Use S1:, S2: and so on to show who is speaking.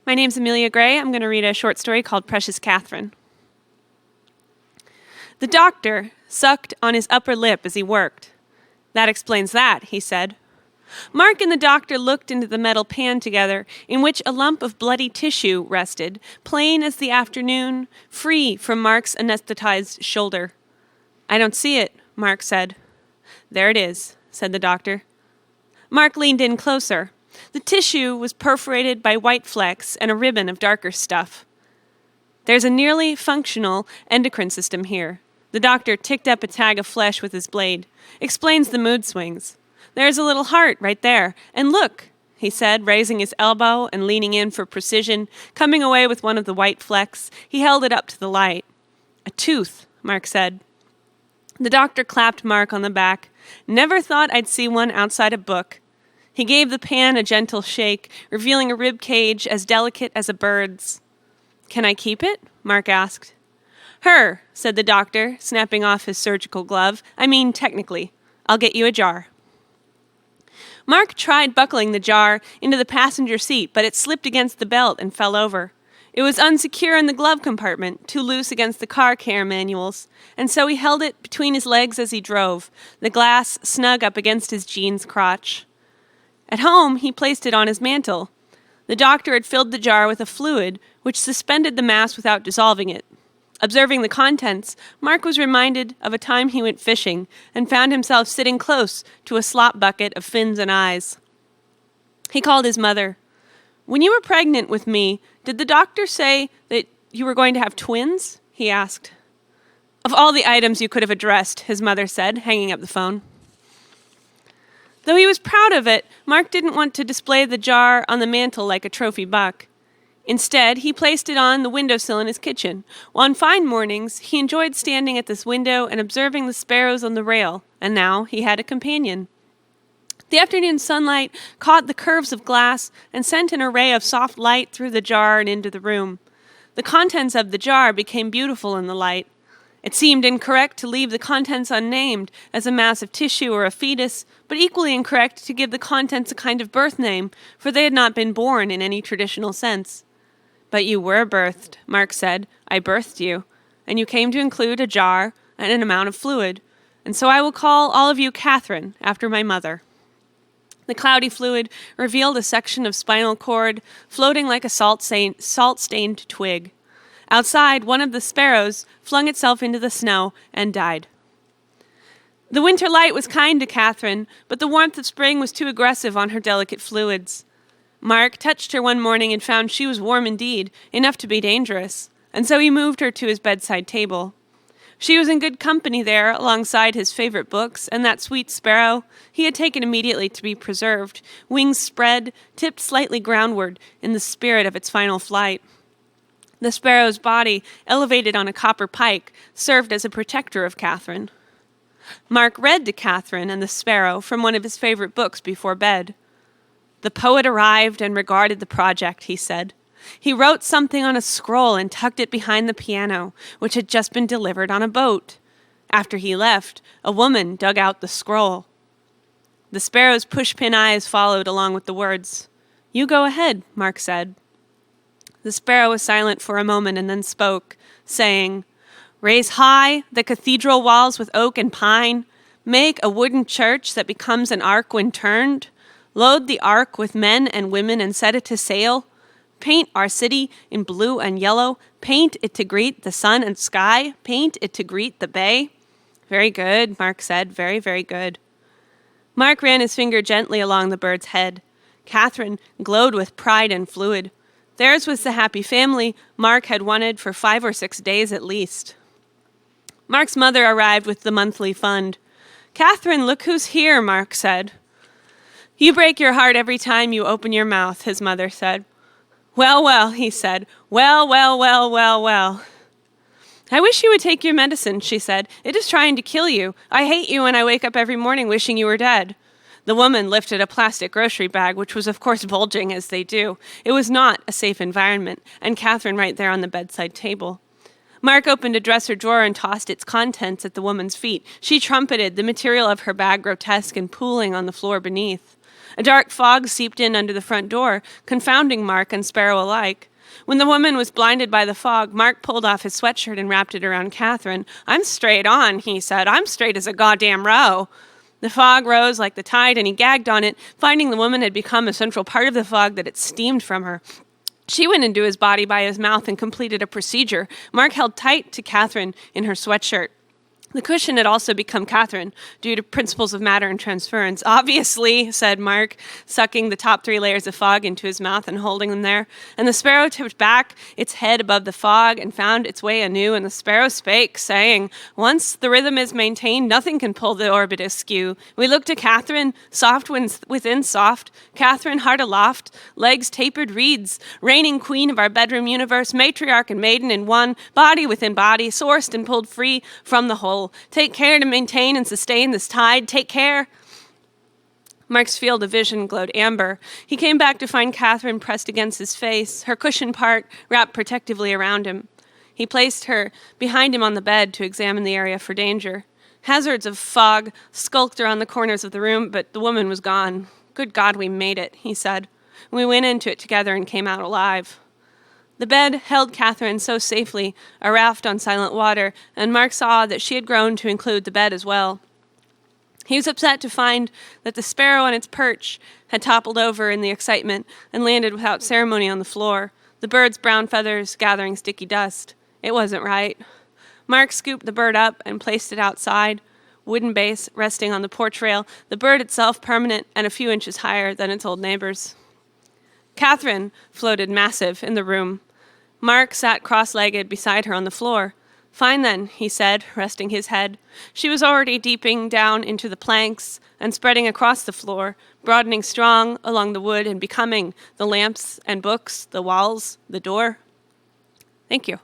S1: My name's Amelia Gray. I'm going to read a short story called Precious Catherine. The doctor sucked on his upper lip as he worked. That explains that, he said. Mark and the doctor looked into the metal pan together, in which a lump of bloody tissue rested, plain as the afternoon, free from Mark's anesthetized shoulder. I don't see it, Mark said. There it is, said the doctor. Mark leaned in closer. The tissue was perforated by white flecks and a ribbon of darker stuff. There's a nearly functional endocrine system here. The doctor ticked up a tag of flesh with his blade. Explains the mood swings. There's a little heart right there. And look, he said, raising his elbow and leaning in for precision, coming away with one of the white flecks. He held it up to the light. A tooth, Mark said. The doctor clapped Mark on the back. Never thought I'd see one outside a book. He gave the pan a gentle shake, revealing a rib cage as delicate as a bird's. Can I keep it? Mark asked. Her, said the doctor, snapping off his surgical glove. I mean, technically. I'll get you a jar. Mark tried buckling the jar into the passenger seat, but it slipped against the belt and fell over. It was unsecure in the glove compartment, too loose against the car care manuals, and so he held it between his legs as he drove, the glass snug up against his jeans crotch. At home, he placed it on his mantel. The doctor had filled the jar with a fluid which suspended the mass without dissolving it. Observing the contents, Mark was reminded of a time he went fishing and found himself sitting close to a slop bucket of fins and eyes. He called his mother. When you were pregnant with me, did the doctor say that you were going to have twins? He asked. Of all the items you could have addressed, his mother said, hanging up the phone. Though he was proud of it, Mark didn't want to display the jar on the mantel like a trophy buck. Instead, he placed it on the windowsill in his kitchen. On fine mornings, he enjoyed standing at this window and observing the sparrows on the rail, and now he had a companion. The afternoon sunlight caught the curves of glass and sent an array of soft light through the jar and into the room. The contents of the jar became beautiful in the light. It seemed incorrect to leave the contents unnamed as a mass of tissue or a fetus, but equally incorrect to give the contents a kind of birth name, for they had not been born in any traditional sense. But you were birthed, Mark said. I birthed you, and you came to include a jar and an amount of fluid, and so I will call all of you Catherine, after my mother. The cloudy fluid revealed a section of spinal cord floating like a salt-stained twig. Outside, one of the sparrows flung itself into the snow and died. The winter light was kind to Catherine, but the warmth of spring was too aggressive on her delicate fluids. Mark touched her one morning and found she was warm indeed, enough to be dangerous, and so he moved her to his bedside table. She was in good company there, alongside his favorite books, and that sweet sparrow he had taken immediately to be preserved, wings spread, tipped slightly groundward in the spirit of its final flight. The sparrow's body, elevated on a copper pike, served as a protector of Catherine. Mark read to Catherine and the sparrow from one of his favorite books before bed. The poet arrived and regarded the project, he said. He wrote something on a scroll and tucked it behind the piano, which had just been delivered on a boat. After he left, a woman dug out the scroll. The sparrow's pushpin eyes followed along with the words. You go ahead, Mark said. The sparrow was silent for a moment and then spoke, saying, Raise high the cathedral walls with oak and pine. Make a wooden church that becomes an ark when turned. Load the ark with men and women and set it to sail. Paint our city in blue and yellow. Paint it to greet the sun and sky. Paint it to greet the bay. Very good, Mark said. Very, very good. Mark ran his finger gently along the bird's head. Catherine glowed with pride and fluid. Theirs was the happy family Mark had wanted for 5 or 6 days at least. Mark's mother arrived with the monthly fund. Catherine, look who's here, Mark said. You break your heart every time you open your mouth, his mother said. Well, well, he said. Well, well, well, well, well. I wish you would take your medicine, she said. It is trying to kill you. I hate you and I wake up every morning wishing you were dead. The woman lifted a plastic grocery bag, which was of course bulging as they do. It was not a safe environment, and Catherine right there on the bedside table. Mark opened a dresser drawer and tossed its contents at the woman's feet. She trumpeted, the material of her bag grotesque and pooling on the floor beneath. A dark fog seeped in under the front door, confounding Mark and Sparrow alike. When the woman was blinded by the fog, Mark pulled off his sweatshirt and wrapped it around Catherine. "I'm straight on," he said. "I'm straight as a goddamn row." The fog rose like the tide, and he gagged on it, finding the woman had become a central part of the fog that it steamed from her. She went into his body by his mouth and completed a procedure. Mark held tight to Catherine in her sweatshirt. The cushion had also become Catherine, due to principles of matter and transference. "Obviously," said Mark, sucking the top 3 layers of fog into his mouth and holding them there. And the sparrow tipped back its head above the fog and found its way anew, and the sparrow spake, saying, "Once the rhythm is maintained, nothing can pull the orbit askew. We look to Catherine, soft within soft, Catherine, heart aloft, legs tapered reeds, reigning queen of our bedroom universe, matriarch and maiden in one, body within body, sourced and pulled free from the whole. Take care to maintain and sustain this tide. Take care." Mark's field of vision glowed amber. He came back to find Catherine pressed against his face, her cushion part wrapped protectively around him. He placed her behind him on the bed to examine the area for danger. Hazards of fog skulked around the corners of the room, but the woman was gone. "Good God, we made it," he said. "We went into it together and came out alive." The bed held Catherine so safely, a raft on silent water, and Mark saw that she had grown to include the bed as well. He was upset to find that the sparrow on its perch had toppled over in the excitement and landed without ceremony on the floor, the bird's brown feathers gathering sticky dust. It wasn't right. Mark scooped the bird up and placed it outside, wooden base resting on the porch rail, the bird itself permanent and a few inches higher than its old neighbors. Catherine floated massive in the room. Mark sat cross-legged beside her on the floor. "Fine then," he said, resting his head. She was already deeping down into the planks and spreading across the floor, broadening strong along the wood and becoming the lamps and books, the walls, the door. Thank you.